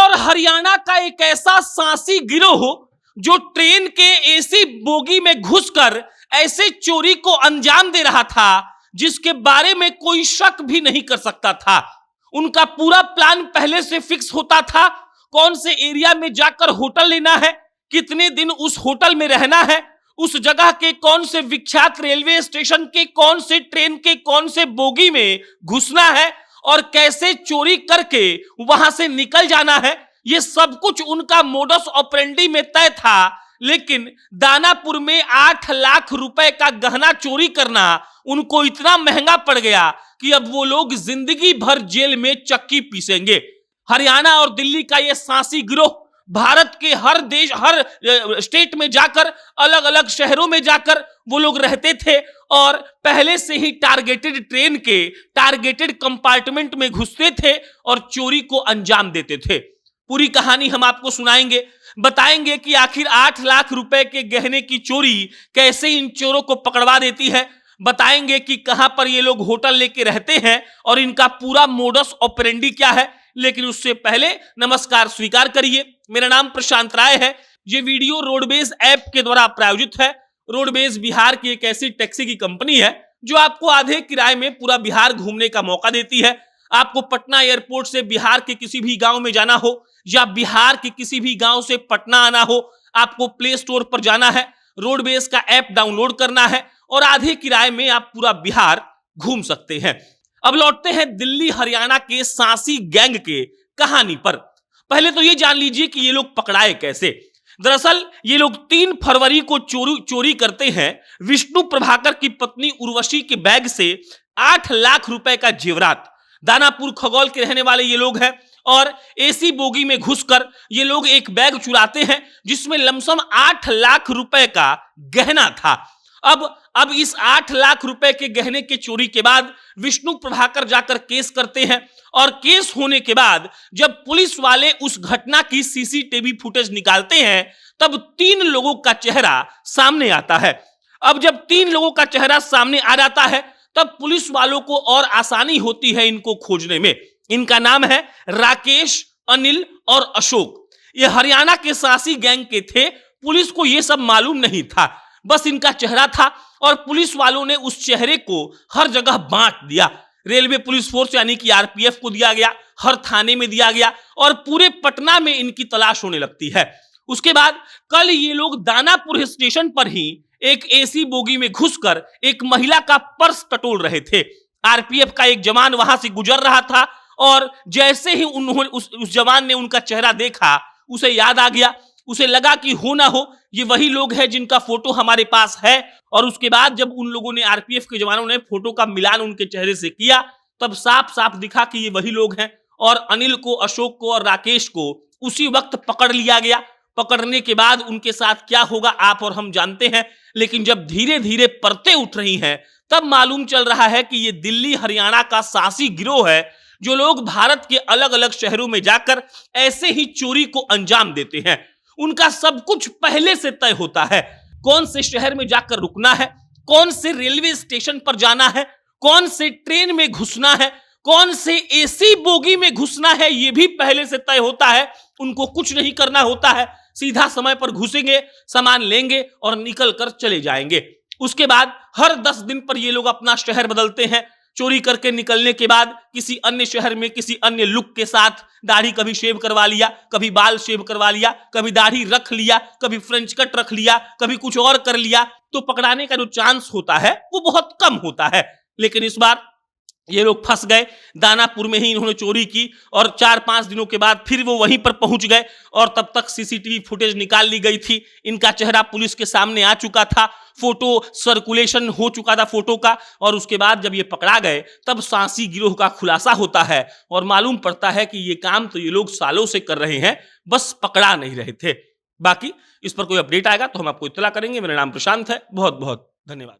और हरियाणा का एक ऐसा सांसी गिरोह जो ट्रेन के एसी बोगी में घुसकर ऐसे चोरी को अंजाम दे रहा था जिसके बारे में कोई शक भी नहीं कर सकता था। उनका पूरा प्लान पहले से फिक्स होता था। कौन से एरिया में जाकर होटल लेना है, कितने दिन उस होटल में रहना है, उस जगह के कौन से विख्यात रेलवे स्टेशन के कौन से ट्रेन के कौन से बोगी में घुसना है और कैसे चोरी करके वहां से निकल जाना है, ये सब कुछ उनका मोडस ऑपरेंडी में तय था। लेकिन दानापुर में 8 लाख रुपए का गहना चोरी करना उनको इतना महंगा पड़ गया कि अब वो लोग जिंदगी भर जेल में चक्की पीसेंगे। हरियाणा और दिल्ली का ये सांसी गिरोह भारत के हर स्टेट में जाकर, अलग अलग शहरों में जाकर वो लोग रहते थे और पहले से ही टारगेटेड ट्रेन के टारगेटेड कंपार्टमेंट में घुसते थे और चोरी को अंजाम देते थे। पूरी कहानी हम आपको सुनाएंगे, बताएंगे कि आखिर 8 लाख रुपए के गहने की चोरी कैसे इन चोरों को पकड़वा देती है, बताएंगे कि कहां पर ये लोग होटल लेके रहते हैं और इनका पूरा मोडस ऑपरेंडी क्या है। लेकिन उससे पहले नमस्कार स्वीकार करिए, मेरा नाम प्रशांत राय है। ये वीडियो रोडवेज ऐप के द्वारा प्रायोजित है। रोडवेज बिहार की एक ऐसी टैक्सी की कंपनी है जो आपको आधे किराए में पूरा बिहार घूमने का मौका देती है। आपको पटना एयरपोर्ट से बिहार के किसी भी गांव में जाना हो या बिहार के किसी भी गांव से पटना आना हो, आपको प्ले स्टोर पर जाना है, रोडवेज का ऐप डाउनलोड करना है और आधे किराए में आप पूरा बिहार घूम सकते हैं। अब लौटते हैं दिल्ली हरियाणा के सांसी गैंग के कहानी पर। पहले तो ये जान लीजिए कि ये लोग पकड़ाए कैसे। दरअसल ये लोग 3 फरवरी को चोरी करते हैं विष्णु प्रभाकर की पत्नी उर्वशी के बैग से 8 लाख रुपए का जेवरात। दानापुर खगौल के रहने वाले ये लोग हैं और एसी बोगी में घुसकर ये लोग एक बैग चुराते हैं जिसमें लमसम 8 लाख रुपए का गहना था। अब इस 8 लाख रुपए के गहने के चोरी के बाद विष्णु प्रभाकर जाकर केस करते हैं और केस होने के बाद जब पुलिस वाले उस घटना की सीसीटीवी फुटेज निकालते हैं तब 3 लोगों का चेहरा सामने आता है। अब जब 3 लोगों का चेहरा सामने आ जाता है तब पुलिस वालों को और आसानी होती है इनको खोजने में। इनका नाम है राकेश, अनिल और अशोक। ये हरियाणा के सांसी गैंग के थे। पुलिस को यह सब मालूम नहीं था, बस इनका चेहरा था और पुलिस वालों ने उस चेहरे को हर जगह बांट दिया। रेलवे पुलिस फोर्स यानी कि आरपीएफ को दिया गया, हर थाने में दिया गया और पूरे पटना में इनकी तलाश होने लगती है। उसके बाद कल ये लोग दानापुर स्टेशन पर ही एक एसी बोगी में घुसकर एक महिला का पर्स टटोल रहे थे। आरपीएफ का एक जवान वहां से गुजर रहा था और जैसे ही उन्होंने उस जवान ने उनका चेहरा देखा, उसे याद आ गया। उसे लगा कि हो ना हो ये वही लोग हैं जिनका फोटो हमारे पास है। और उसके बाद जब उन लोगों ने, आरपीएफ के जवानों ने फोटो का मिलान उनके चेहरे से किया तब साफ साफ दिखा कि ये वही लोग हैं। और अनिल को, अशोक को और राकेश को उसी वक्त पकड़ लिया गया। पकड़ने के बाद उनके साथ क्या होगा आप और हम जानते हैं, लेकिन जब धीरे धीरे परतें उठ रही हैं तब मालूम चल रहा है कि ये दिल्ली हरियाणा का सांसी गिरोह है जो लोग भारत के अलग अलग शहरों में जाकर ऐसे ही चोरी को अंजाम देते हैं। उनका सब कुछ पहले से तय होता है। कौन से शहर में जाकर रुकना है, कौन से रेलवे स्टेशन पर जाना है, कौन से ट्रेन में घुसना है, कौन से एसी बोगी में घुसना है, यह भी पहले से तय होता है। उनको कुछ नहीं करना होता है, सीधा समय पर घुसेंगे, सामान लेंगे और निकल कर चले जाएंगे। उसके बाद हर 10 दिन पर ये लोग अपना शहर बदलते हैं। चोरी करके निकलने के बाद किसी अन्य शहर में किसी अन्य लुक के साथ दाढ़ी कभी शेव करवा लिया, कभी बाल शेव करवा लिया, कभी दाढ़ी रख लिया, कभी फ्रेंच कट रख लिया, कभी कुछ और कर लिया, तो पकड़ाने का जो चांस होता है वो बहुत कम होता है। लेकिन इस बार ये लोग फंस गए। दानापुर में ही इन्होंने चोरी की और 4-5 दिनों के बाद फिर वो वहीं पर पहुंच गए और तब तक सीसीटीवी फुटेज निकाल ली गई थी। इनका चेहरा पुलिस के सामने आ चुका था, फोटो सर्कुलेशन हो चुका था फोटो का। और उसके बाद जब ये पकड़ा गए तब सांसी गिरोह का खुलासा होता है और मालूम पड़ता है कि ये काम तो ये लोग सालों से कर रहे हैं, बस पकड़ा नहीं रहे थे। बाकी इस पर कोई अपडेट आएगा तो हम आपको इत्तला करेंगे। मेरा नाम प्रशांत है। बहुत बहुत धन्यवाद।